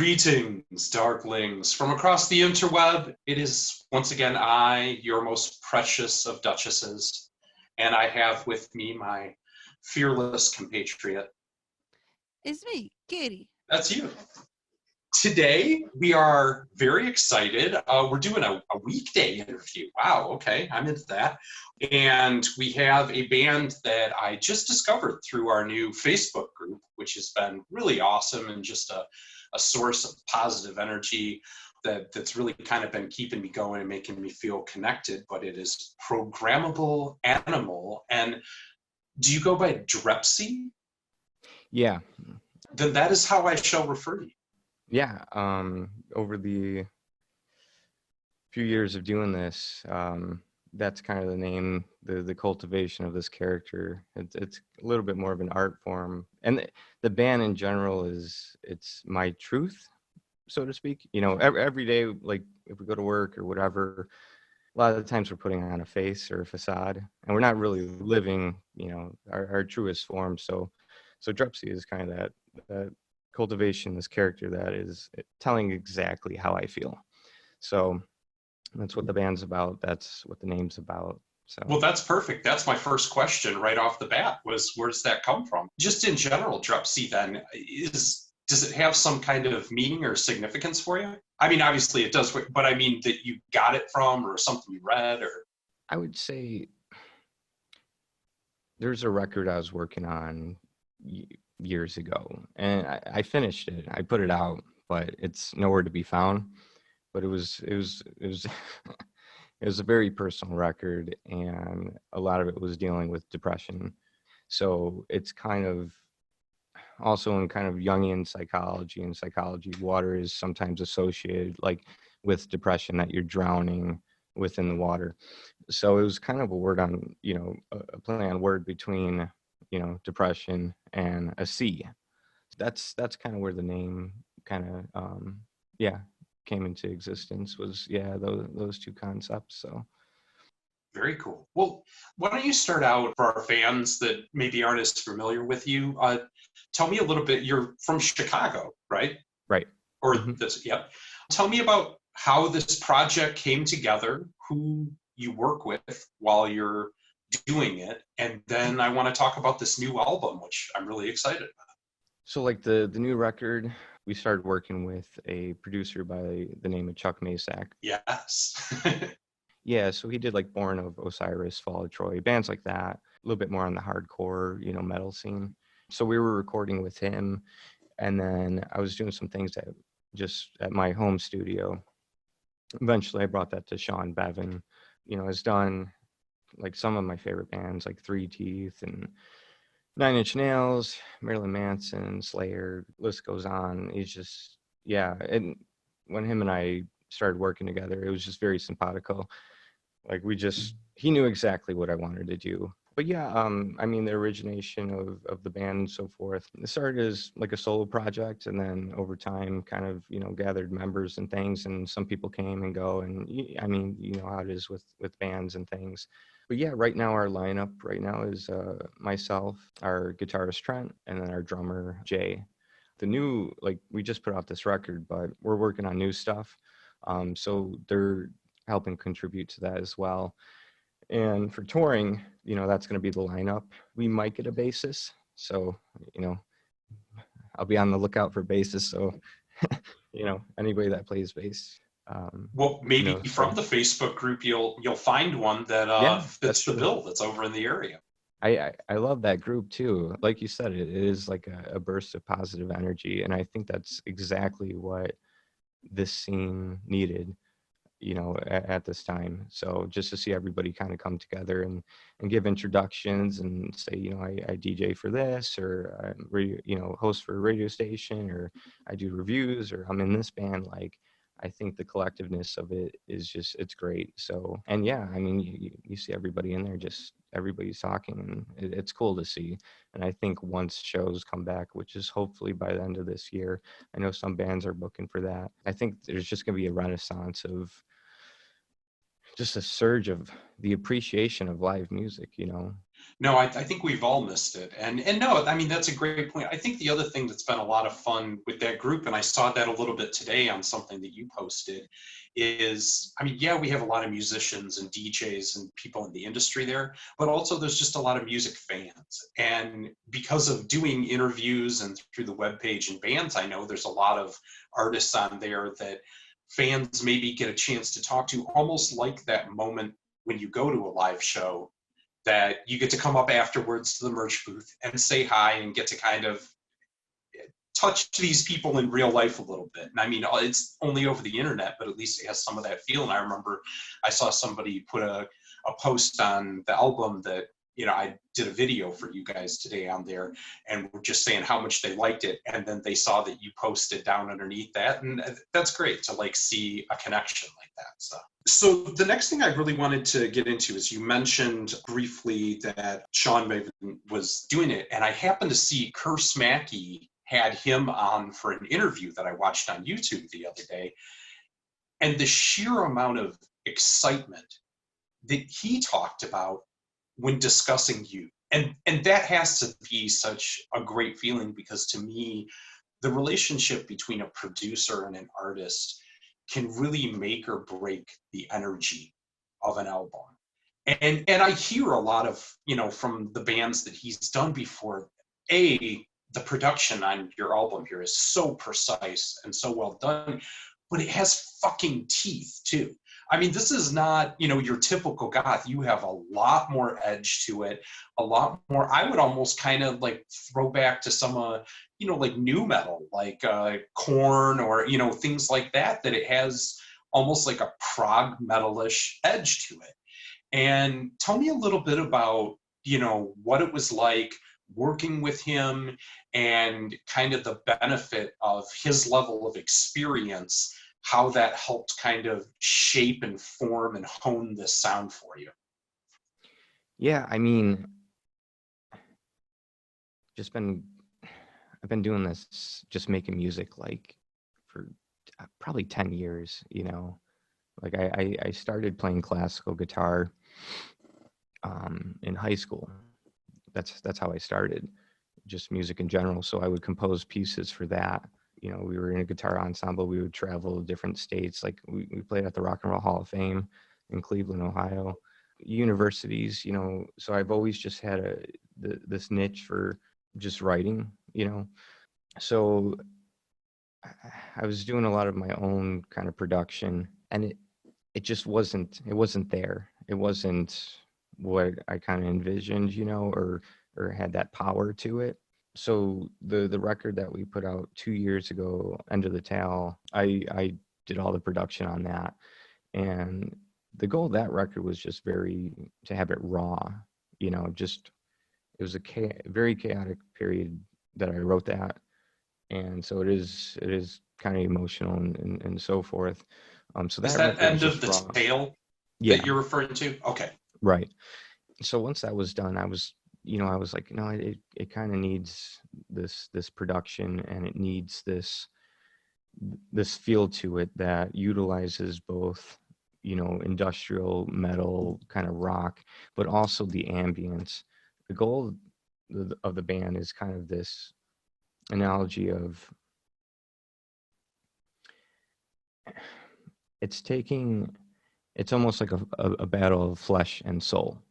Greetings, Darklings. From across the interweb, it is once again I, your most precious of duchesses, and I have with me my fearless compatriot. It's me, Katy. That's you. Today, we are very excited. We're doing a weekday interview. Wow, okay, I'm into that. And we have a band that I just discovered through our new Facebook group, which has been really awesome and just a source of positive energy that's really kind of been keeping me going and making me feel connected. But it is Programmable Animal. And do you go by Drepsea? Yeah. Then that is how I shall refer to you. Yeah, over the few years of doing this, that's kind of the name, the cultivation of this character. It's a little bit more of an art form. And the band in general it's my truth, so to speak. You know, every day, like if we go to work or whatever, a lot of the times we're putting on a face or a facade, and we're not really living, you know, our truest form. So Drepsea is kind of that cultivation, this character that is telling exactly how I feel. So that's what the band's about. That's what the name's about. So well, that's perfect. That's my first question right off the bat was where does that come from? Just in general, Drepsea then does it have some kind of meaning or significance for you? I mean, obviously it does, but I mean that you got it from or something you read or. I would say there's a record I was working on years ago, and I finished it. I put it out, but it's nowhere to be found. But it was it was a very personal record, and a lot of it was dealing with depression. So it's kind of also in kind of Jungian psychology and psychology, water is sometimes associated like with depression, that you're drowning within the water. So it was kind of a word on, you know, a play on word between, you know, depression and a sea. That's kind of where the name kind of came into existence, was those two concepts. So very cool. Well, why don't you start out for our fans that maybe aren't as familiar with you? Tell me a little bit. You're from Chicago, right? Right. Or this, yep. Tell me about how this project came together, who you work with while you're doing it, and then I want to talk about this new album, which I'm really excited about. So like the new record, we started working with a producer by the name of Chuck Masak. Yes. Yeah, so he did like Born of Osiris, Fall of Troy, bands like that, a little bit more on the hardcore, you know, metal scene. So we were recording with him, and then I was doing some things just at my home studio. Eventually I brought that to Sean Maven, you know, has done like some of my favorite bands like Three Teeth and Nine Inch Nails, Marilyn Manson, Slayer, list goes on. He's just, yeah. And when him and I started working together, it was just very simpatico. Like he knew exactly what I wanted to do. But yeah, I mean, the origination of the band and so forth, it started as like a solo project, and then over time kind of, you know, gathered members and things, and some people came and go, and I mean, you know how it is with bands and things. But yeah, right now our lineup right now is myself, our guitarist Trent, and then our drummer Jay. The new, like, we just put out this record, but we're working on new stuff. So they're helping contribute to that as well. And for touring, you know, that's going to be the lineup. We might get a bassist. So, you know, I'll be on the lookout for bassists. So, you know, anybody that plays bass. Well, maybe you know, from the Facebook group, you'll find one that fits the bill that's over in the area. I love that group too. Like you said, it is like a burst of positive energy. And I think that's exactly what this scene needed, you know, at this time. So just to see everybody kind of come together and give introductions and say, you know, I DJ for this, or you know, host for a radio station, or I do reviews, or I'm in this band. Like, I think the collectiveness of it is just, it's great. So, and yeah, I mean, you see everybody in there, just everybody's talking, and it's cool to see. And I think once shows come back, which is hopefully by the end of this year, I know some bands are booking for that, I think there's just going to be a renaissance of just a surge of the appreciation of live music, you know. No, I think we've all missed it. And no, I mean, that's a great point. I think the other thing that's been a lot of fun with that group, and I saw that a little bit today on something that you posted, is, I mean, yeah, we have a lot of musicians and DJs and people in the industry there, but also there's just a lot of music fans. And because of doing interviews and through the webpage and bands, I know there's a lot of artists on there that fans maybe get a chance to talk to, almost like that moment when you go to a live show, that you get to come up afterwards to the merch booth and say hi and get to kind of touch these people in real life a little bit. And I mean, it's only over the internet, but at least it has some of that feel. And I remember I saw somebody put a post on the album that, you know, I did a video for you guys today on there, and we're just saying how much they liked it. And then they saw that you posted down underneath that. And that's great to like see a connection like that. So the next thing I really wanted to get into is you mentioned briefly that Sean Maven was doing it. And I happened to see Curse Mackey had him on for an interview that I watched on YouTube the other day. And the sheer amount of excitement that he talked about when discussing you. And that has to be such a great feeling, because to me, the relationship between a producer and an artist can really make or break the energy of an album. And I hear a lot of, you know, from the bands that he's done before, the production on your album here is so precise and so well done, but it has fucking teeth too. I mean, this is not, you know, your typical goth. You have a lot more edge to it, a lot more. I would almost kind of like throw back to some, you know, like new metal, like Korn or, you know, things like that, that it has almost like a prog metalish edge to it. And tell me a little bit about, you know, what it was like working with him and kind of the benefit of his level of experience, how that helped kind of shape and form and hone this sound for you. Yeah, I mean, I've been doing this, just making music like for probably 10 years, you know. Like I started playing classical guitar in high school. That's how I started, just music in general. So I would compose pieces for that. You know, we were in a guitar ensemble. We would travel to different states. Like we played at the Rock and Roll Hall of Fame in Cleveland, Ohio, universities, you know. So I've always just had this niche for just writing, you know. So I was doing a lot of my own kind of production, and it just wasn't there. It wasn't what I kind of envisioned, you know, or had that power to it. So the record that we put out 2 years ago, End of the Tale, I did all the production on that. And the goal of that record was just to have it raw, you know, just, it was a very chaotic period that I wrote that. And so it is kind of emotional and so forth. So Is that that record was End of just the raw. Tale Yeah, that you're referring to? Okay. right. So once that was done, I was like, you know, it kind of needs this production, and it needs this feel to it that utilizes both, you know, industrial metal kind of rock, but also the ambience. The goal of the band is kind of this analogy of, it's almost like a battle of flesh and soul.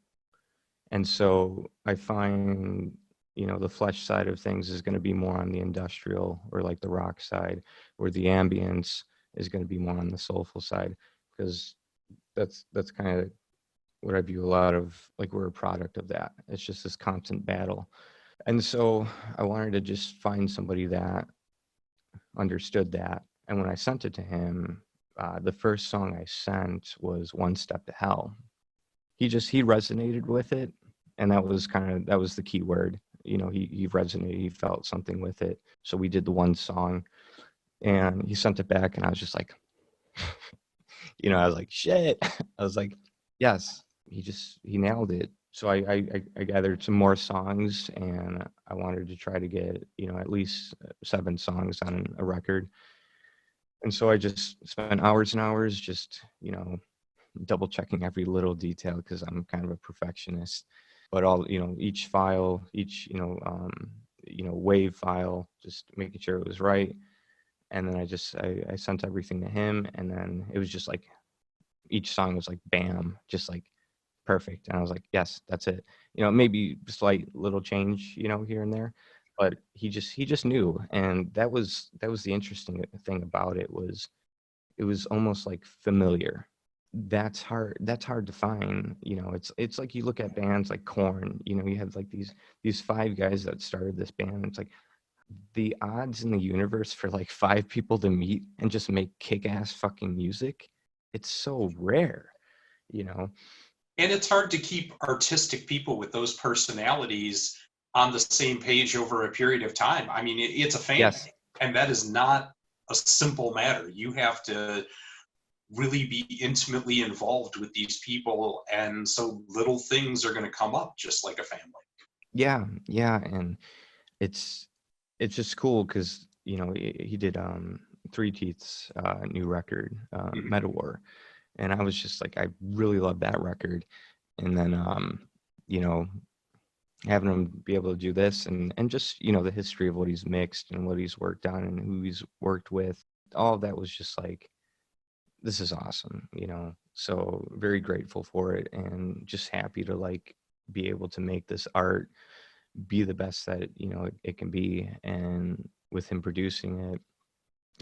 And so I find, you know, the flesh side of things is going to be more on the industrial or like the rock side, where the ambience is going to be more on the soulful side, because that's kind of what I view a lot of, like, we're a product of that. It's just this constant battle. And so I wanted to just find somebody that understood that. And when I sent it to him, the first song I sent was One Step to Hell. He resonated with it, and that was the key word. You know, he resonated, he felt something with it. So we did the one song, and he sent it back, and I was just like, you know, I was like, shit. I was like, yes, he nailed it. So I gathered some more songs, and I wanted to try to get, you know, at least 7 songs on a record. And so I just spent hours and hours just, you know, double checking every little detail, because I'm kind of a perfectionist. but all, each file, each, wave file, just making sure it was right. And then I sent everything to him, and then it was just like each song was like bam, just like perfect. And I was like, yes, that's it. Maybe slight little change, here and there, but he just knew. And that was the interesting thing about it. It was almost like familiar. That's hard to find. It's like you look at bands like Korn, you have like these five guys that started this band. It's like the odds in the universe for like five people to meet and just make kick-ass fucking music, it's so rare, you know. And it's hard to keep artistic people with those personalities on the same page over a period of time. I mean, it's a family, Yes. and that is not a simple matter. You have to really be intimately involved with these people, and so little things are going to come up just like a family. Yeah, and it's just cool because he did Three Teeth's new record, Meta War, and I was just like, I really love that record. And then you know having him be able to do this, and just the history of what he's mixed and what he's worked on and who he's worked with, all of that was just like, this is awesome, so very grateful for it, and just happy to like be able to make this art be the best that it can be. And with him producing it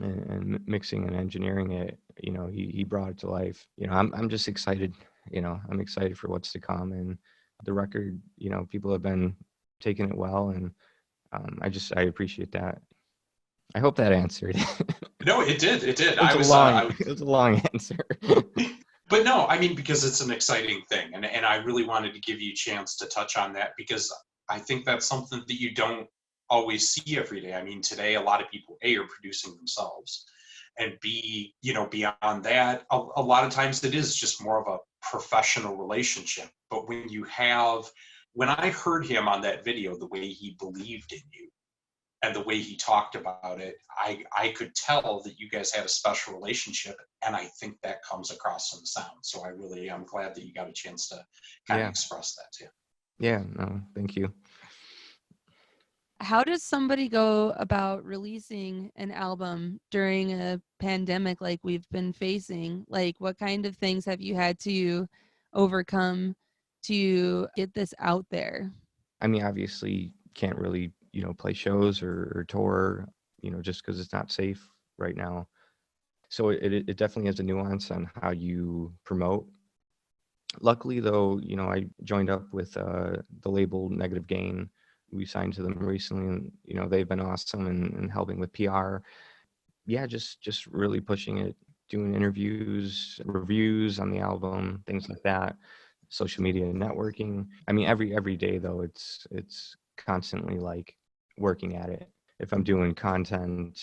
and mixing and engineering it, he brought it to life. I'm just excited. I'm excited for what's to come. And the record, people have been taking it well, and I appreciate that. I hope that answered. No, it did. It did. It was a long answer. But no, I mean, because it's an exciting thing, and I really wanted to give you a chance to touch on that, because I think that's something that you don't always see every day. I mean, today a lot of people, A, are producing themselves, and B, beyond that, a lot of times it is just more of a professional relationship. But when I heard him on that video, the way he believed in you and the way he talked about it, I could tell that you guys had a special relationship, and I think that comes across in the sound. So I'm glad that you got a chance to kind of express that too. Yeah, no, thank you. How does somebody go about releasing an album during a pandemic like we've been facing? Like, what kind of things have you had to overcome to get this out there? I mean, obviously can't really, play shows or tour, just because it's not safe right now. So it definitely has a nuance on how you promote. Luckily, though, I joined up with the label Negative Gain. We signed to them recently, and they've been awesome and helping with PR. Yeah, just really pushing it, doing interviews, reviews on the album, things like that. Social media networking. I mean, every day though, it's constantly like working at it. If I'm doing content,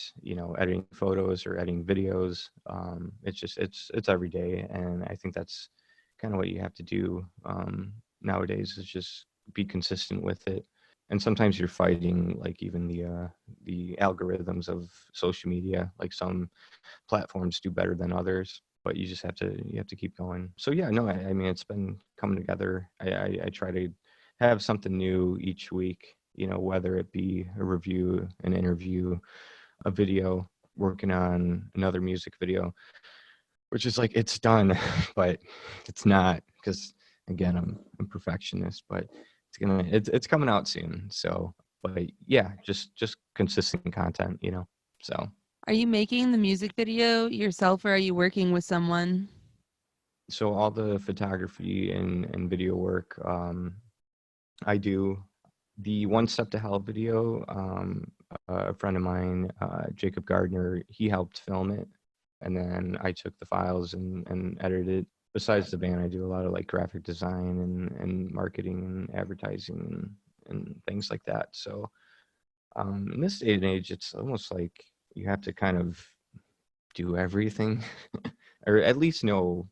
editing photos or editing videos, it's every day. And I think that's kind of what you have to do nowadays, is just be consistent with it. And sometimes you're fighting like even the algorithms of social media. Like some platforms do better than others, but you just have to keep going. So yeah, no, I mean, it's been coming together. I try to have something new each week, whether it be a review, an interview, a video, working on another music video, which is like, it's done, but it's not, because again, I'm a perfectionist, but it's coming out soon. So, but yeah, just consistent content, so. Are you making the music video yourself, or are you working with someone? So all the photography and video work, I do. The One Step to Hell video, a friend of mine, Jacob Gardner, he helped film it. And then I took the files and edited it. Besides the band, I do a lot of like graphic design and marketing and advertising and things like that. So in this day and age, it's almost like you have to kind of do everything or at least know,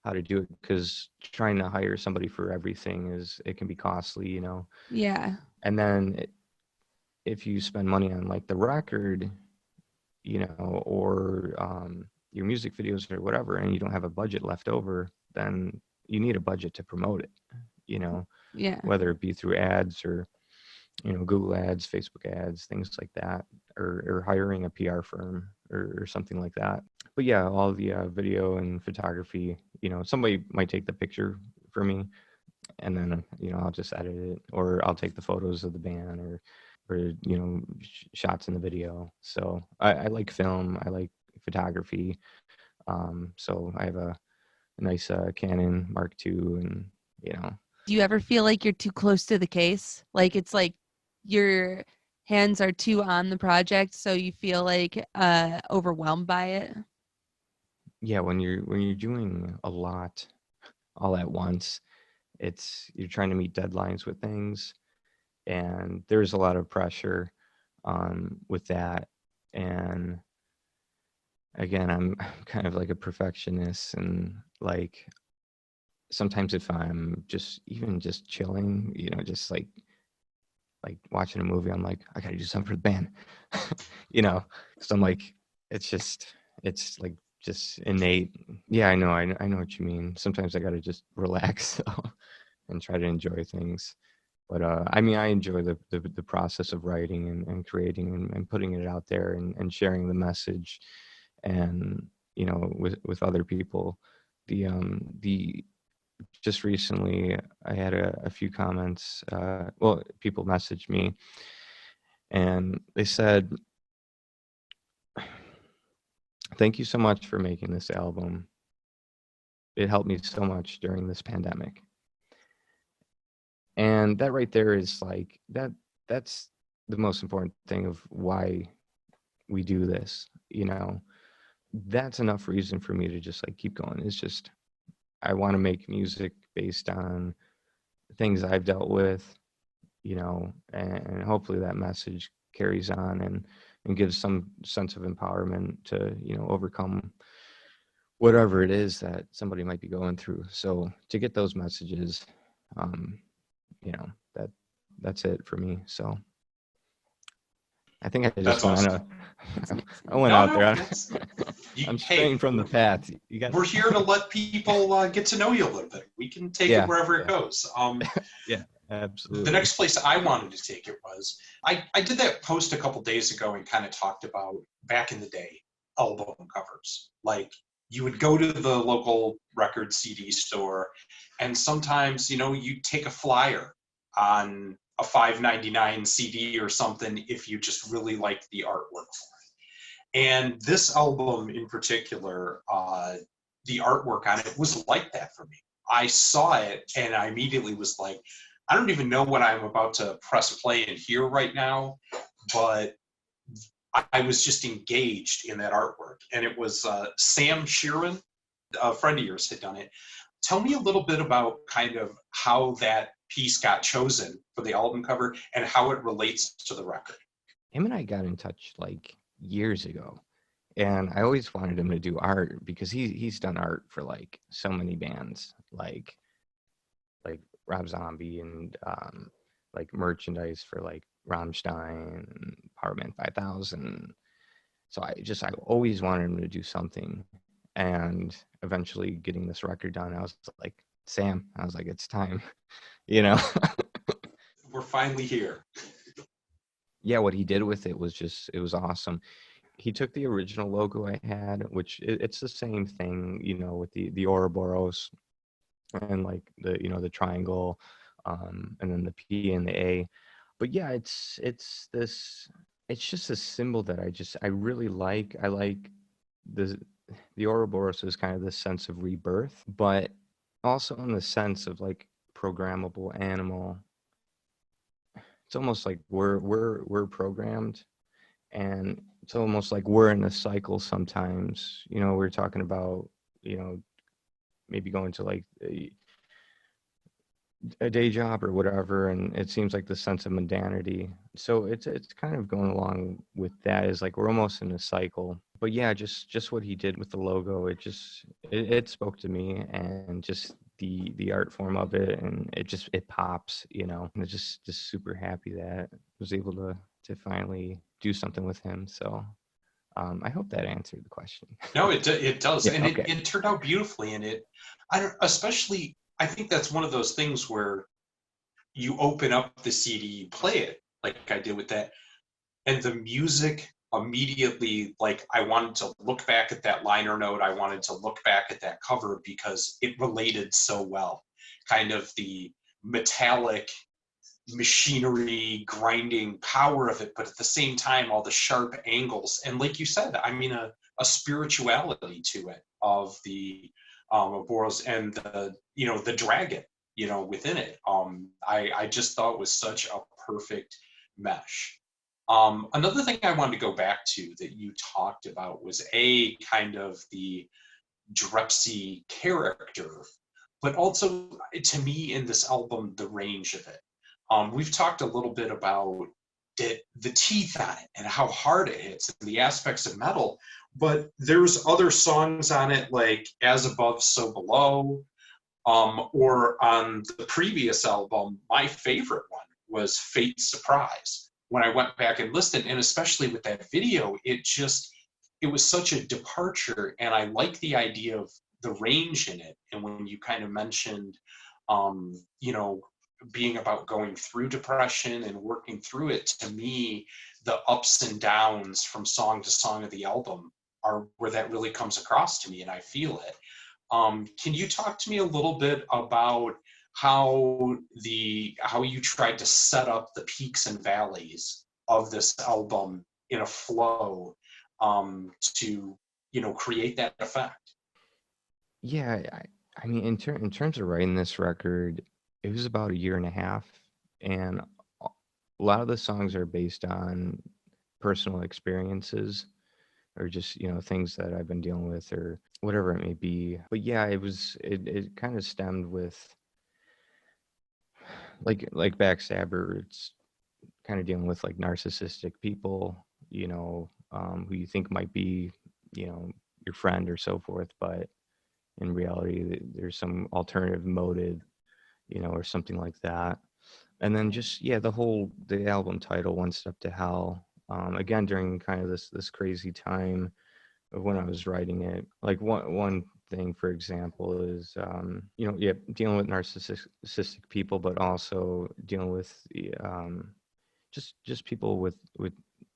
how to do it, because trying to hire somebody for everything it can be costly, Yeah. And then if you spend money on like the record, or your music videos or whatever, and you don't have a budget left over, then you need a budget to promote it, you know, Yeah. whether it be through ads or, you know, Google ads, Facebook ads, things like that, or hiring a PR firm or something like that. But yeah, all the video and photography, you know, somebody might take the picture for me, and then, you know, I'll just edit it, or I'll take the photos of the band, or you know, shots in the video. So I like film, I like photography. So I have a nice Canon Mark II, and you know. Do you ever feel like you're too close to the case? Like it's like your hands are too on the project, so you feel like overwhelmed by it? Yeah, when you're doing a lot all at once, you're trying to meet deadlines with things, and there's a lot of pressure with that. And again, I'm kind of like a perfectionist, and like sometimes if I'm just even just chilling, you know, just like watching a movie, I'm like, I gotta do something for the band, you know, because I'm like, it's like just innate. Yeah, I know what you mean. Sometimes I gotta just relax so, and try to enjoy things. But I mean, I enjoy the process of writing and creating and putting it out there and sharing the message, and you know, with other people. The just recently I had a few comments. Well, people messaged me and they said, "Thank you so much for making this album. It helped me so much during this pandemic." And that right there is like that's the most important thing of why we do this, you know. That's enough reason for me to just like keep going. It's just I want to make music based on things I've dealt with, you know, and hopefully that message carries on and gives some sense of empowerment to, you know, overcome whatever it is that somebody might be going through. So to get those messages, you know, that's it for me. So I think I just That's awesome. I went No, out no, there. I'm hey, straying from the path. You got. we're here to let people get to know you a little bit. We can take it wherever it goes. Yeah, The absolutely. next place I wanted to take it was I did that post a couple days ago and kind of talked about back in the day album covers. Like you would go to the local record CD store, and sometimes you know you'd take a flyer on a $5.99 CD or something if you just really liked the artwork for it. And this album in particular, the artwork on it was like that for me. I saw it and I immediately was like, I don't even know what I'm about to press play and hear right now, but I was just engaged in that artwork. And it was Sam Sheeran, a friend of yours, had done it. Tell me a little bit about kind of how that piece got chosen for the album cover and how it relates to the record. Him and I got in touch like years ago, and I always wanted him to do art because he's done art for like so many bands, like Rob Zombie, and like merchandise for like Rammstein, Powerman 5000. So I always wanted him to do something, and eventually getting this record done, I was like, Sam, I was like, it's time, you know. We're finally here. Yeah, what he did with it was awesome. He took the original logo I had, which it's the same thing, you know, with the Ouroboros and like the, you know, the triangle, and then the P and the A. But yeah, it's just a symbol that I really like. I like the Ouroboros is kind of this sense of rebirth, but also in the sense of like programmable animal. It's almost like we're programmed, and it's almost like we're in a cycle sometimes. You know, we're talking about, you know, maybe going to like a day job or whatever, and it seems like the sense of mundanity. So it's kind of going along with that, is like we're almost in a cycle. But yeah, just what he did with the logo, it spoke to me, and just the art form of it, and it pops, you know. And it's just super happy that I was able to finally do something with him. So I hope that answered the question. No, it does, Yeah, and okay. it turned out beautifully. And I don't, especially I think that's one of those things where you open up the CD, you play it, like I did with that, and the music immediately, like, I wanted to look back at that liner note, I wanted to look back at that cover because it related so well. Kind of the metallic machinery grinding power of it, but at the same time all the sharp angles, and like you said, I mean, a spirituality to it of the Boros, and the, you know, the dragon, you know, within it. I just thought it was such a perfect mesh. Another thing I wanted to go back to that you talked about was a kind of the Drepsea character, but also to me in this album, the range of it. We've talked a little bit about the teeth on it and how hard it hits and the aspects of metal, but there's other songs on it like As Above, So Below, or on the previous album, my favorite one was Fate's Surprise. When I went back and listened, and especially with that video, it was such a departure, and I like the idea of the range in it. And when you kind of mentioned, you know, being about going through depression and working through it, to me, the ups and downs from song to song of the album are where that really comes across to me, and I feel it. Can you talk to me a little bit about how you tried to set up the peaks and valleys of this album in a flow, to, you know, create that effect? Yeah, I mean, in terms of writing this record, it was about a year and a half, and a lot of the songs are based on personal experiences, or just, you know, things that I've been dealing with, or whatever it may be. But yeah, it kind of stemmed with like Backstabber. It's kind of dealing with like narcissistic people, you know, who you think might be, you know, your friend or so forth, but in reality there's some alternative motive, you know, or something like that. And then just, yeah, the album title, One Step to Hell, again during kind of this crazy time of when I was writing it. Like one thing, for example, is, you know, yeah, dealing with narcissistic people, but also dealing with just people with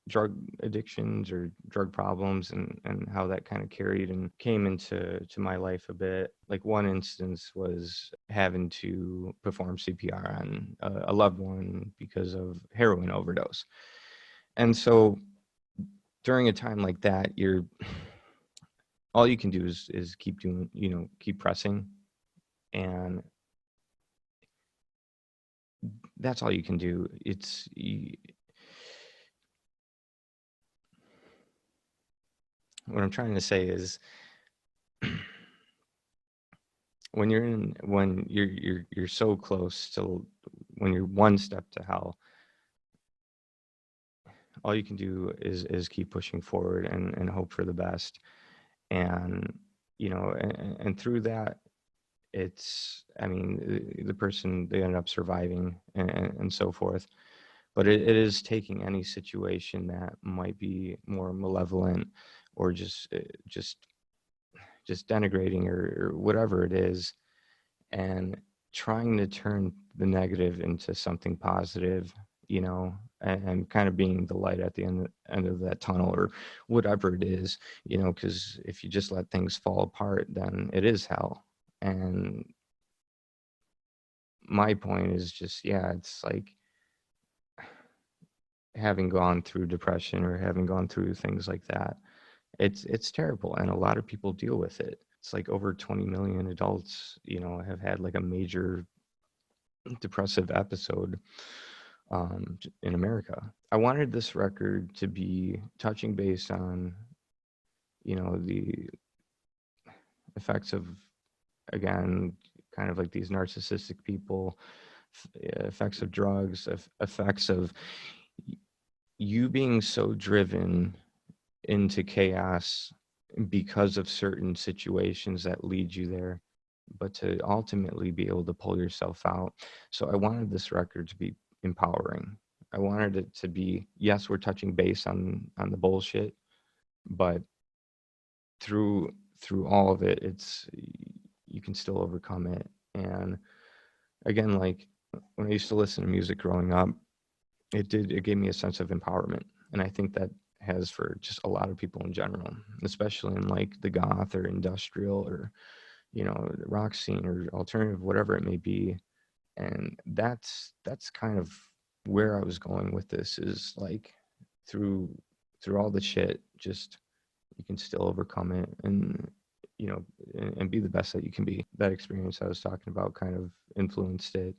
drug addictions or drug problems, and how that kind of carried and came into my life a bit. Like one instance was having to perform CPR on a loved one because of heroin overdose. And so during a time like that, all you can do is keep doing, you know, keep pressing, and that's all you can do. What I'm trying to say is, when you're so close to, when you're one step to hell, all you can do is keep pushing forward and hope for the best. And, you know, and through that, it's, I mean, the person, they end up surviving, and so forth. But it is taking any situation that might be more malevolent, or just denigrating, or whatever it is, and trying to turn the negative into something positive, you know, and kind of being the light at the end of that tunnel, or whatever it is, you know, because if you just let things fall apart, then it is hell. And my point is just, yeah, it's like having gone through depression, or having gone through things like that, it's terrible, and a lot of people deal with it. It's like over 20 million adults, you know, have had like a major depressive episode, in America. I wanted this record to be touching base on, you know, the effects of, again, kind of like these narcissistic people, effects of drugs, effects of you being so driven into chaos because of certain situations that lead you there, but to ultimately be able to pull yourself out. So I wanted this record to be empowering. I wanted it to be, yes, we're touching base on the bullshit, but through all of it, it's, you can still overcome it. And again, like when I used to listen to music growing up, it gave me a sense of empowerment. And I think that has for just a lot of people in general, especially in like the goth or industrial or, you know, the rock scene or alternative, whatever it may be. And that's kind of where I was going with this, is like through all the shit, just you can still overcome it, and you know, and be the best that you can be. That experience I was talking about kind of influenced it.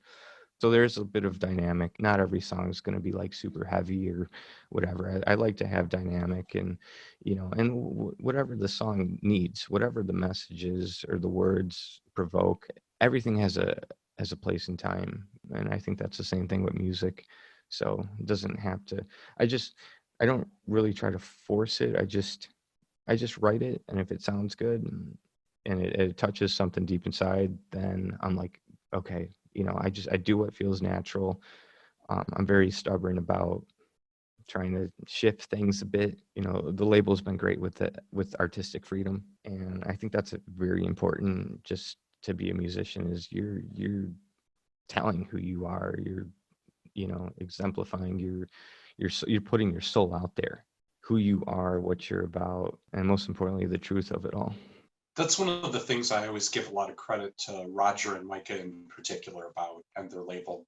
So there's a bit of dynamic. Not every song is going to be like super heavy or whatever. I like to have dynamic, and you know, and whatever the song needs, whatever the message is or the words provoke, everything has a place and time. And I think that's the same thing with music. So it doesn't have to. I don't really try to force it. I just write it, and if it sounds good and it touches something deep inside, then I'm like, okay, you know, I do what feels natural. I'm very stubborn about trying to shift things a bit. You know, the label's been great with artistic freedom, and I think that's a very important, just to be a musician, is you're telling who you are. You're, you know, exemplifying you're putting your soul out there, who you are, what you're about, and most importantly, the truth of it all. That's one of the things I always give a lot of credit to Roger and Micah in particular about, and their label,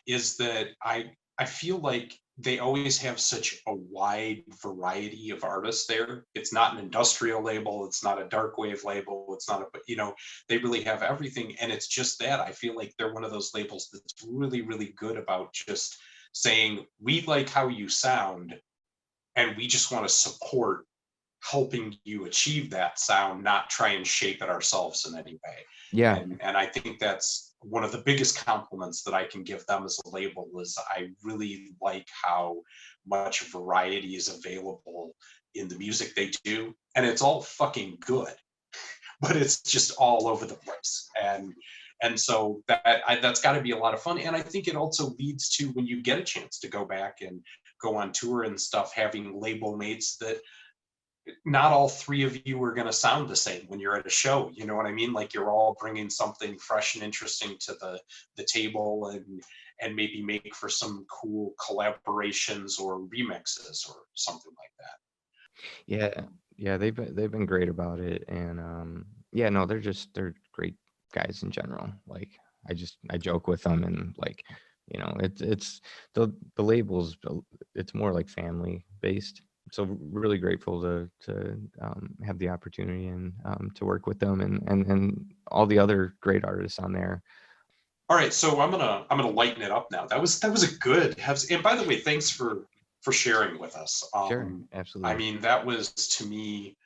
is that I feel like they always have such a wide variety of artists there. It's not an industrial label, it's not a dark wave label, it's not a, you know, they really have everything. And it's just that I feel like they're one of those labels that's really, really good about just saying, we like how you sound, and we just want to support helping you achieve that sound, not try and shape it ourselves in any way. Yeah. And I think that's one of the biggest compliments that I can give them as a label, is I really like how much variety is available in the music they do. And it's all fucking good, but it's just all over the place. And so that's got to be a lot of fun. And I think it also leads to, when you get a chance to go back and go on tour and stuff, having label mates that not all three of you are going to sound the same when you're at a show. You know what I mean? Like, you're all bringing something fresh and interesting to the table, and maybe make for some cool collaborations or remixes or something like that. Yeah, they've been great about it. And yeah, no, they're great guys in general. Like, I joke with them, and like, you know, it's the labels, it's more like family based. So really grateful to have the opportunity, and to work with them, and all the other great artists on there. All right, so I'm gonna lighten it up now. That was a good. And by the way, thanks for sharing with us. Sure, I absolutely. mean, that was, to me,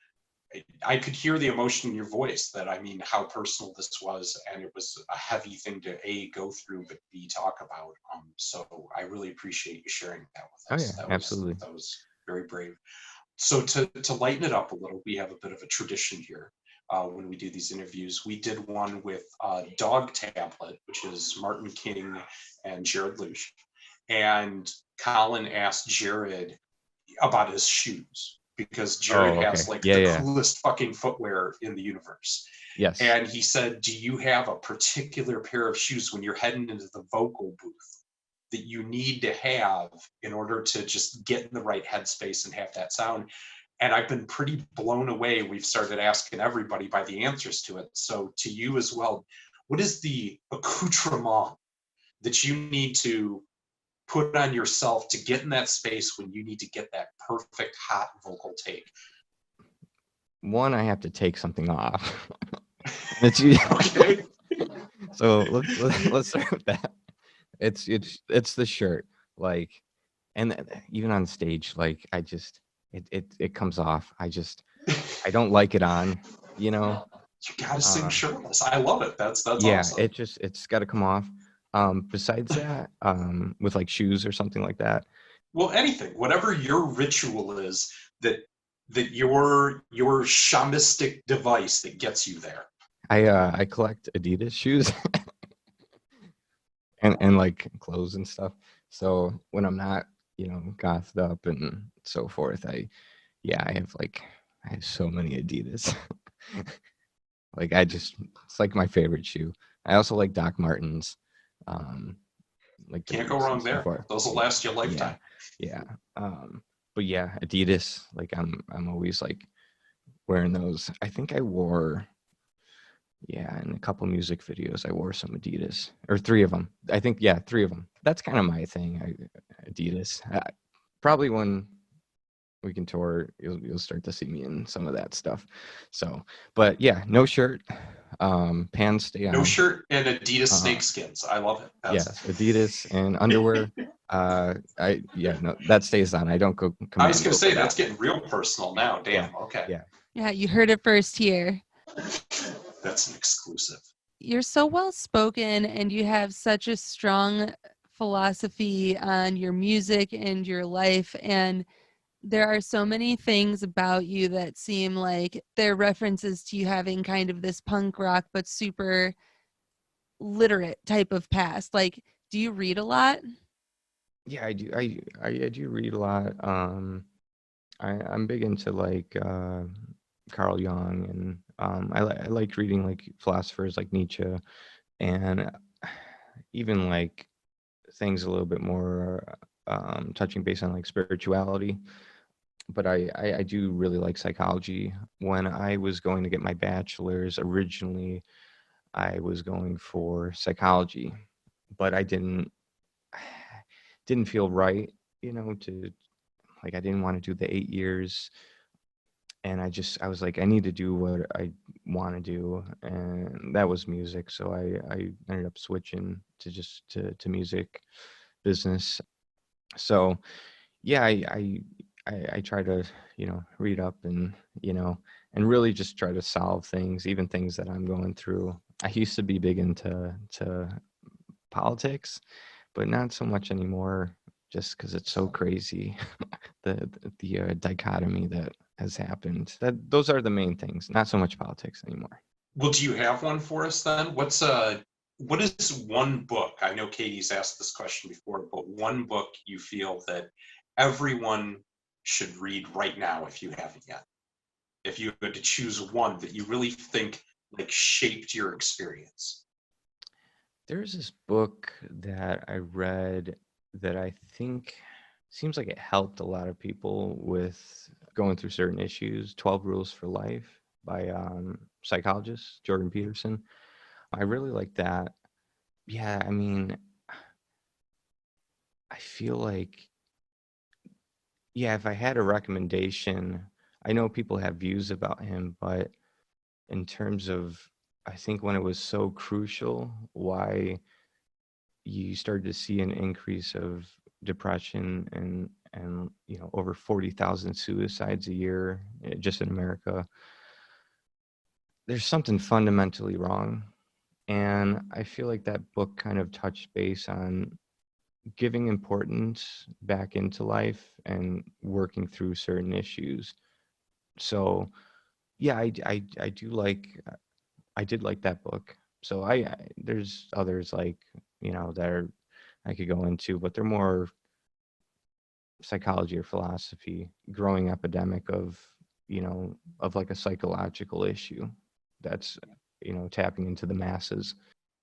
I could hear the emotion in your voice, that, I mean, how personal this was, and it was a heavy thing to A, go through, but B, talk about. So I really appreciate you sharing that Oh with us. yeah, absolutely. That was very brave. So to lighten it up a little, we have a bit of a tradition here. When we do these interviews, we did one with Dog Tablet, which is Martin King and Jared Lush. And Colin asked Jared about his shoes, because Jared Oh, okay. has like Yeah, the yeah. coolest fucking footwear in the universe. Yes. And he said, do you have a particular pair of shoes when you're heading into the vocal booth that you need to have in order to just get in the right headspace and have that sound? And I've been pretty blown away. We've started asking everybody by the answers to it. So to you as well, what is the accoutrement that you need to put on yourself to get in that space when you need to get that perfect hot vocal take? One, I have to take something off. It's Okay. So let's start with that. It's the shirt, like, and even on stage, like, it comes off. I don't like it on, you know. You gotta sing shirtless. I love it. That's Yeah, awesome. it's got to come off. Besides that, with like shoes or something like that. Well, anything, whatever your ritual is, that your shamistic device that gets you there. I collect Adidas shoes and like clothes and stuff. So when I'm not, you know, gothed up and so forth, I have so many Adidas. Like, it's like my favorite shoe. I also like Doc Martens. Like the Can't go boots and wrong stuff. there. Those will last you a lifetime. Yeah. But yeah, Adidas, like I'm always like wearing those. I think I wore, yeah, in a couple music videos, I wore some Adidas, or three of them. I think, yeah, three of them. That's kind of my thing. Adidas. Probably when we can tour, you'll start to see me in some of that stuff. So, but yeah, no shirt, pants stay on. No shirt and Adidas Uh-huh. snakeskins. I love it. Yes, Adidas and underwear. No, that stays on. I don't go. I was going to say, that. that's getting real personal now. Damn. Okay. Yeah. Yeah, you heard it first here. That's an exclusive. You're so well spoken and you have such a strong philosophy on your music and your life. And there are so many things about you that seem like they're references to you having kind of this punk rock, but super literate type of past. Like, do you read a lot? Yeah, I do. I do read a lot. I'm big into like Carl Jung, and I like reading like philosophers like Nietzsche, and even like things a little bit more touching base on like spirituality. But I do really like psychology. When I was going to get my bachelor's, originally I was going for psychology, but I didn't feel right, to like, I didn't want to do the 8 years. And I was like, I need to do what I want to do. And that was music. So I ended up switching to music business. So yeah, I try to, read up and, and really just try to solve things, even things that I'm going through. I used to be big into politics, but not so much anymore, just because it's so crazy, the dichotomy that has happened. Those are the main things, not so much politics anymore. Well, do you have one for us then? What is one book? I know Katie's asked this question before, but one book you feel that everyone should read right now if you haven't yet? If you had to choose one that you really think like shaped your experience. There's this book that I read that I think seems like it helped a lot of people with going through certain issues. 12 Rules for Life by psychologist Jordan Peterson. I really like that. Yeah, I mean, I feel like, yeah, if I had a recommendation, I know people have views about him, but in terms of, I think when it was so crucial, why you started to see an increase of depression and over 40,000 suicides a year just in America. There's something fundamentally wrong. And I feel like that book kind of touched base on giving importance back into life and working through certain issues. So yeah, I do like, I did like that book. So there's others like, that are, I could go into, but they're more psychology or philosophy, growing epidemic of, of like a psychological issue that's, tapping into the masses.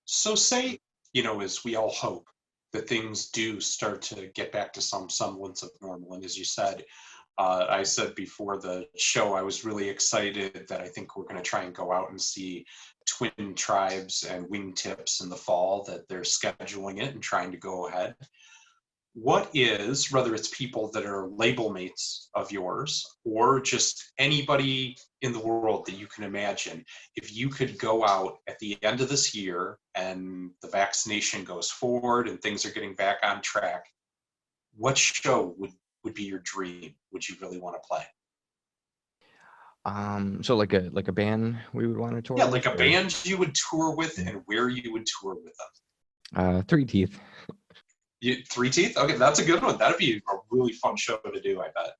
So say, as we all hope that things do start to get back to some semblance of normal. And as you said, I said before the show, I was really excited that I think we're going to try and go out and see Twin Tribes and Wingtips in the fall, that they're scheduling it and trying to go ahead. What is, whether it's people that are label mates of yours or just anybody in the world that you can imagine, if you could go out at the end of this year and the vaccination goes forward and things are getting back on track, what show would be your dream? Would you really want to play? So like a band we would want to tour Yeah, with, like a or band you would tour with and where you would tour with them. Three Teeth. Three Teeth? Okay, that's a good one. That'd be a really fun show to do, I bet.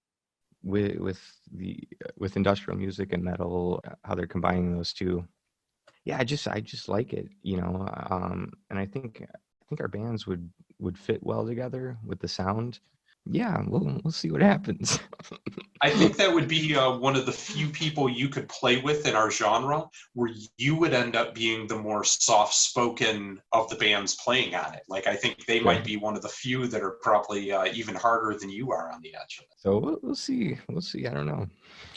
With industrial music and metal, how they're combining those two. Yeah, I just like it, and I think our bands would fit well together with the sound. Yeah, we'll see what happens. I think that would be one of the few people you could play with in our genre, where you would end up being the more soft-spoken of the bands playing on it. Like, I think they might be one of the few that are probably even harder than you are on the edge of it. So we'll see. We'll see. I don't know.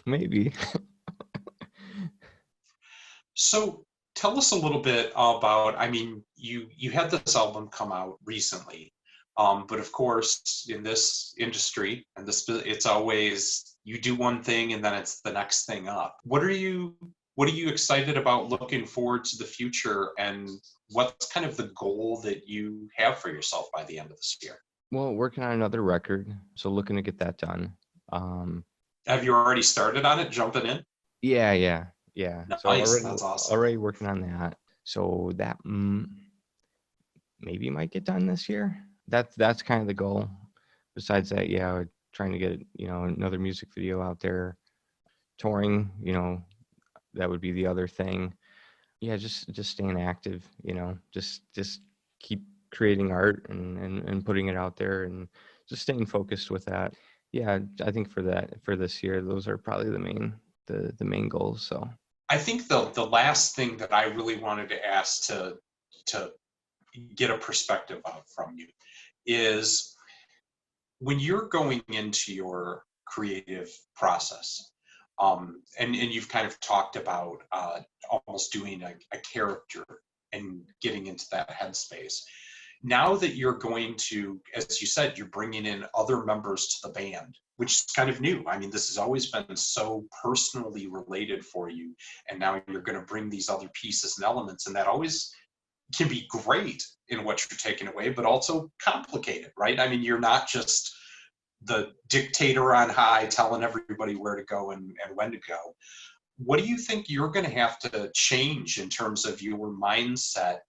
Maybe. So tell us a little bit about, I mean, you had this album come out recently, but of course in this industry and this, it's always you do one thing and then it's the next thing up. What are you excited about looking forward to the future, and what's kind of the goal that you have for yourself by the end of this year? Well, working on another record, so looking to get that done. Have you already started on it, jumping in? Yeah. Nice, So that's awesome. Already working on that. So that maybe might get done this year. That's kind of the goal. Besides that, yeah, we're trying to get another music video out there. Touring, that would be the other thing. Yeah, just staying active. Just keep creating art and putting it out there, and just staying focused with that. Yeah, I think for this year, those are probably the main goals. So I think the last thing that I really wanted to ask to get a perspective of from you is, when you're going into your creative process, and you've kind of talked about almost doing a character and getting into that headspace. Now that you're going to, as you said, you're bringing in other members to the band, which is kind of new. I mean, this has always been so personally related for you, and now you're going to bring these other pieces and elements, and that always can be great in what you're taking away, but also complicated, right? I mean, you're not just the dictator on high telling everybody where to go and when to go. What do you think you're going to have to change in terms of your mindset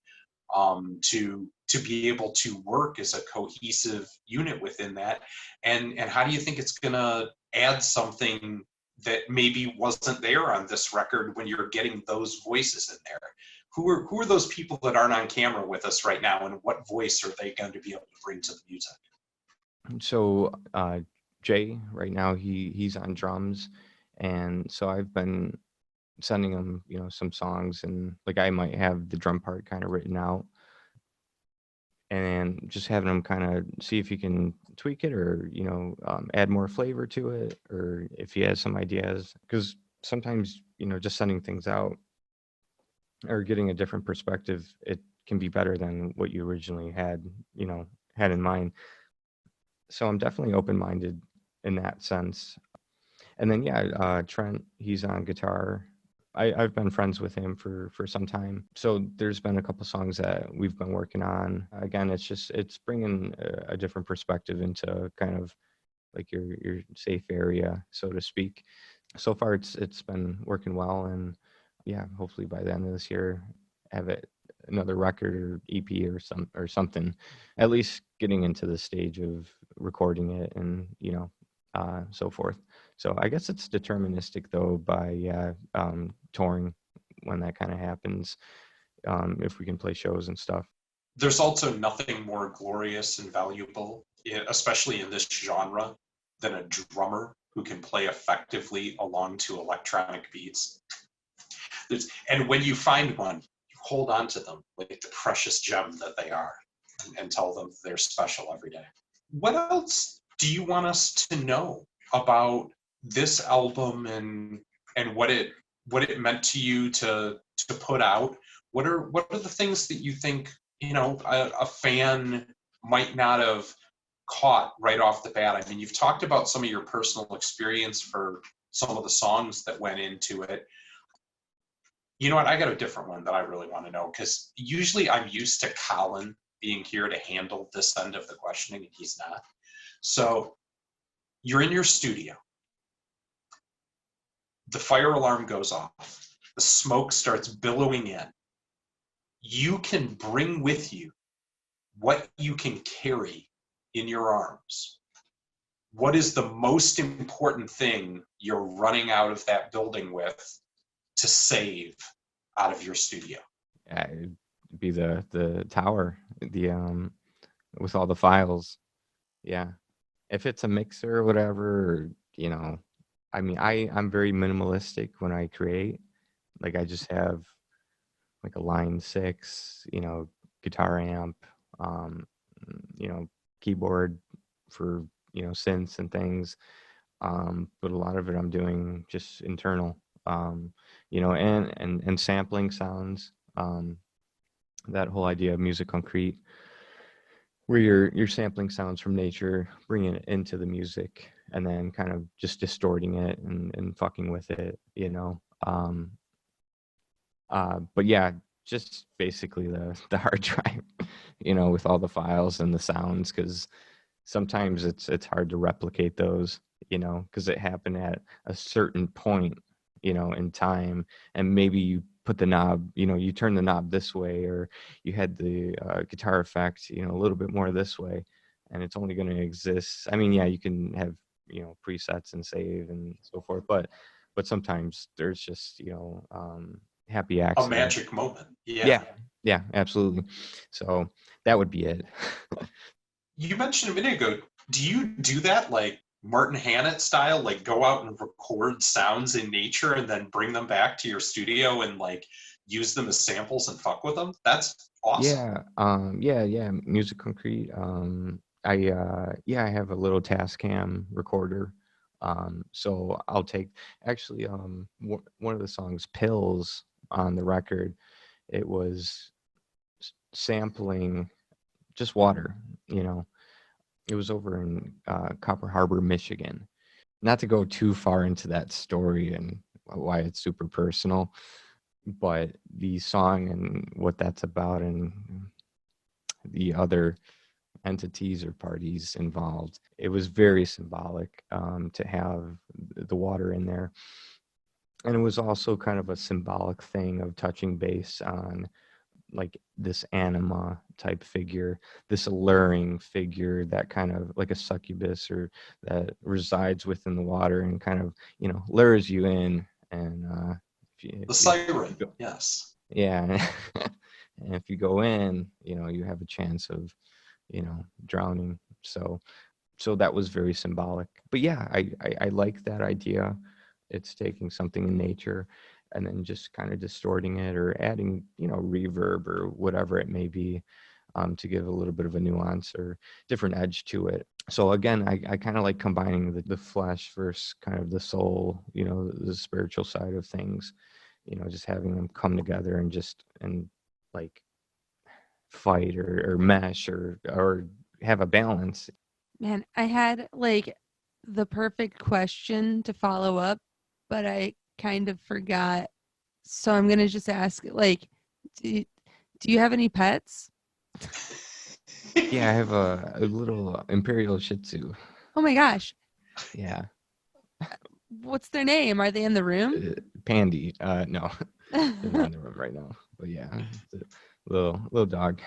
to be able to work as a cohesive unit within that? And how do you think it's going to add something that maybe wasn't there on this record when you're getting those voices in there? Who are those people that aren't on camera with us right now, and what voice are they going to be able to bring to the music? So Jay right now, he's on drums, and so I've been sending him some songs, and like I might have the drum part kind of written out, and just having him kind of see if he can tweak it, or add more flavor to it, or if he has some ideas, because sometimes just sending things out or getting a different perspective, it can be better than what you originally had in mind. So I'm definitely open-minded in that sense. And then Trent, he's on guitar. I've been friends with him for some time, so there's been a couple songs that we've been working on. Again, it's bringing a different perspective into kind of like your safe area, so to speak. So far it's been working well, and yeah, hopefully by the end of this year have it another record or EP or something, at least getting into the stage of recording it, and so forth. So I guess it's deterministic though, by touring when that kind of happens, if we can play shows and stuff. There's also nothing more glorious and valuable, especially in this genre, than a drummer who can play effectively along to electronic beats. And when you find one, you hold on to them like the precious gem that they are, and tell them they're special every day. What else do you want us to know about this album, and what it meant to you to put out? What are the things that you think a fan might not have caught right off the bat? I mean, you've talked about some of your personal experience for some of the songs that went into it. You know what? I got a different one that I really want to know, because usually I'm used to Colin being here to handle this end of the questioning, and he's not. So you're in your studio. The fire alarm goes off. The smoke starts billowing in. You can bring with you what you can carry in your arms. What is the most important thing you're running out of that building with to save out of your studio? Yeah, it'd be the tower, with all the files. Yeah, if it's a mixer or whatever, I mean, I'm very minimalistic when I create. Like I just have like a line 6, guitar amp, um, keyboard for, synths and things. But a lot of it I'm doing just internal, and sampling sounds. That whole idea of music concrete, where you're sampling sounds from nature, bringing it into the music, and then kind of just distorting it and fucking with it, but yeah, just basically the hard drive, with all the files and the sounds, because sometimes it's hard to replicate those, because it happened at a certain point, in time, and maybe you put the knob, you turn the knob this way, or you had the guitar effect, a little bit more this way, and it's only going to exist. I mean, yeah, you can have, presets and save and so forth, but sometimes there's just, happy A accidents. magic moment. Yeah, yeah, absolutely. So that would be it. You mentioned a minute ago, do you do that like Martin Hannett style, like go out and record sounds in nature and then bring them back to your studio and like use them as samples and fuck with them? That's awesome. Yeah, Music Concrete. I have a little Tascam recorder. So I'll take, actually, one of the songs, Pills, on the record, it was sampling just water, It was over in Copper Harbor, Michigan. Not to go too far into that story and why it's super personal, but the song and what that's about, and the other entities or parties involved, it was very symbolic, to have the water in there. And it was also kind of a symbolic thing of touching base on like this anima type figure, this alluring figure that kind of like a succubus, or that resides within the water and kind of, lures you in. And The siren, yes. yeah. And if you go in, you have a chance of, drowning. So that was very symbolic. But yeah, I like that idea. It's taking something in nature and then just kind of distorting it, or adding, reverb or whatever it may be, to give a little bit of a nuance or different edge to it. So again, I kind of like combining the flesh versus kind of the soul, the spiritual side of things, just having them come together and like fight or mesh or have a balance. Man, I had like the perfect question to follow up, but I kind of forgot. So I'm gonna just ask, like, do you have any pets? Yeah, I have a little Imperial Shih Tzu. Oh my gosh, Yeah. what's their name? Are they in the room? Pandy. No, they're not in the room right now. But yeah, it's a little dog.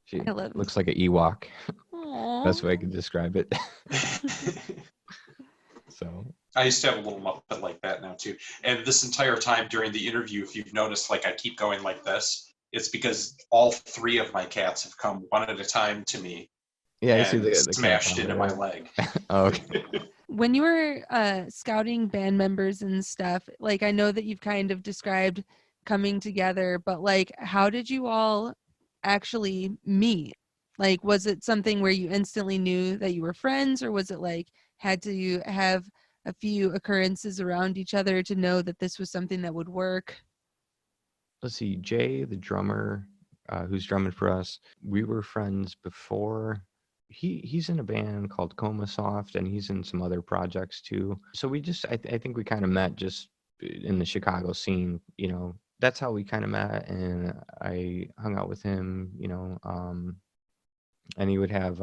She I love looks like an Ewok. That's Aww. the way I can describe it. So I used to have a little Muppet like that now too. And this entire time during the interview, if you've noticed, like I keep going like this, it's because all 3 of my cats have come one at a time to me yeah, I see and the cat smashed down into there. my leg. Oh, okay. When you were scouting band members and stuff, like I know that you've kind of described coming together, but like how did you all actually meet? Like was it something where you instantly knew that you were friends, or was it like had to you have a few occurrences around each other to know that this was something that would work? Let's see, Jay, the drummer, who's drumming for us, we were friends before. He's in a band called Coma Soft, and he's in some other projects too. So we just, I think we kind of met just in the Chicago scene. That's how we kind of met, and I hung out with him. And he would have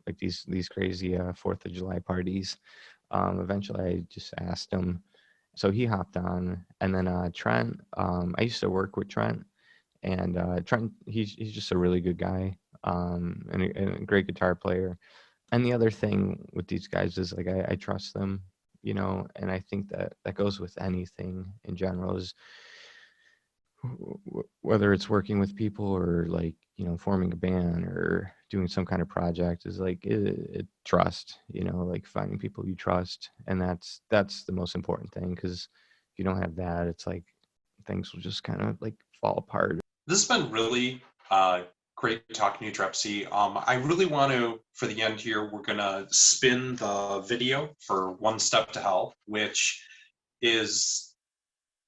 like these crazy 4th of July parties. Eventually, I just asked him, so he hopped on. And then Trent, I used to work with Trent, and Trent, he's just a really good guy, and a great guitar player. And the other thing with these guys is like I trust them, and I think that goes with anything in general, is whether it's working with people or like forming a band or doing some kind of project is like trust, like finding people you trust. And that's the most important thing, because if you don't have that, it's like things will just kind of like fall apart. This has been really great talking to you, Drepsea. I really want to, for the end here, we're going to spin the video for One Step to Hell, which is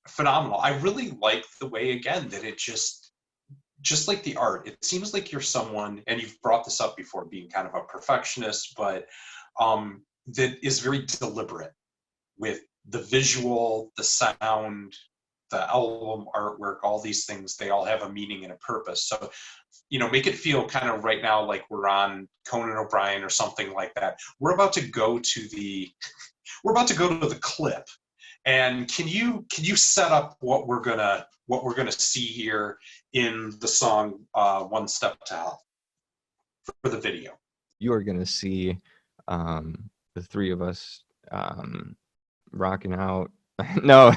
phenomenal. I really like the way, again, that it just like the art, it seems like you're someone, and you've brought this up before, being kind of a perfectionist, but that is very deliberate with the visual, the sound, the album artwork, all these things. They all have a meaning and a purpose. So, make it feel kind of right now like we're on Conan O'Brien or something like that. We're about to go to the clip. And can you set up what we're gonna see here in the song One Step to Hell for the video? You are gonna see the three of us rocking out. No,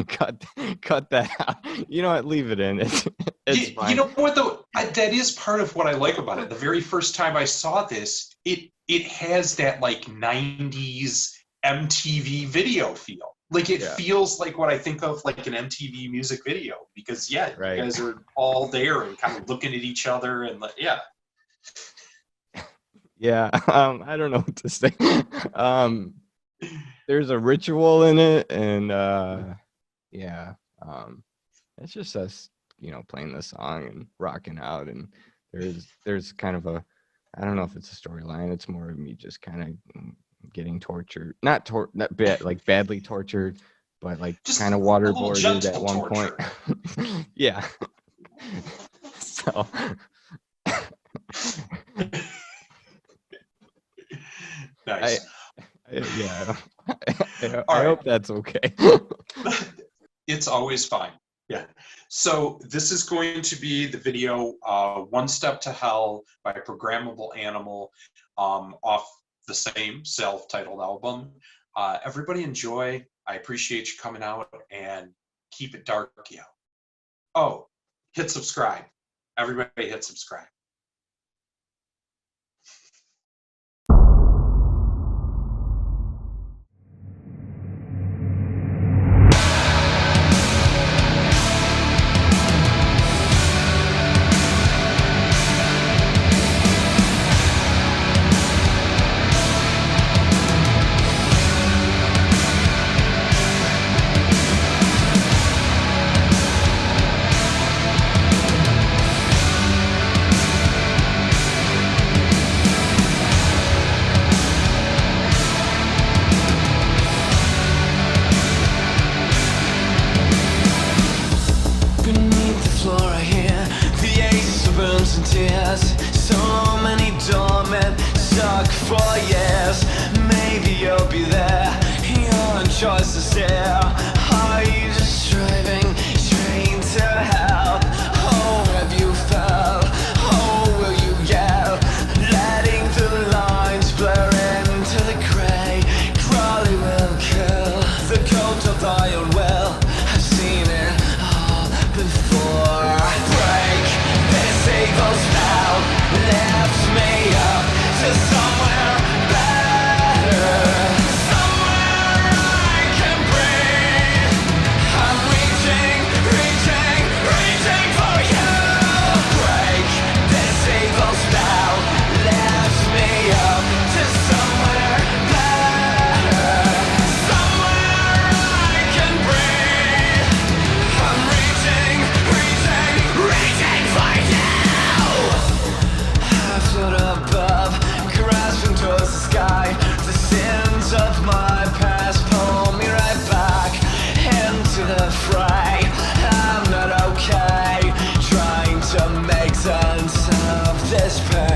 cut that out. You know what? Leave it in. It's fine. You know what though? That is part of what I like about it. The very first time I saw this, it has that like 90s MTV video feel. Like it feels like what I think of like an MTV music video, because right. You guys are all there and kind of looking at each other and Yeah, I don't know what to say. There's a ritual in it, and it's just us, playing the song and rocking out, and there's kind of a, I don't know if it's a storyline. It's more of me just kind of getting tortured, not badly tortured, but like just kind of waterboarded at one point. Yeah. So. Nice. I hope that's okay. It's always fine. Yeah. So this is going to be the video One Step to Hell by Programmable Animal off the same self-titled album. Everybody enjoy. I appreciate you coming out, and keep it dark, yo. Oh, hit subscribe. Everybody hit subscribe. So many doormen stuck for years. Maybe you'll be there. Your choice is there. Are you just driving straight to hell? Oh, have you fell? Oh, will you yell? Letting the lines blur into the gray. Crawley will kill. The coat of iron will. I've seen it all before. Break this evil spell. Lifts me up to somewhere better. Somewhere I can breathe. I'm reaching for you. Break this evil spell. Lifts me up to somewhere better. Somewhere I can breathe. I'm reaching for you. I float above, grasping towards the sky. The sins of my past pull me right back into the fray. I'm not okay, trying to make sense of this pain.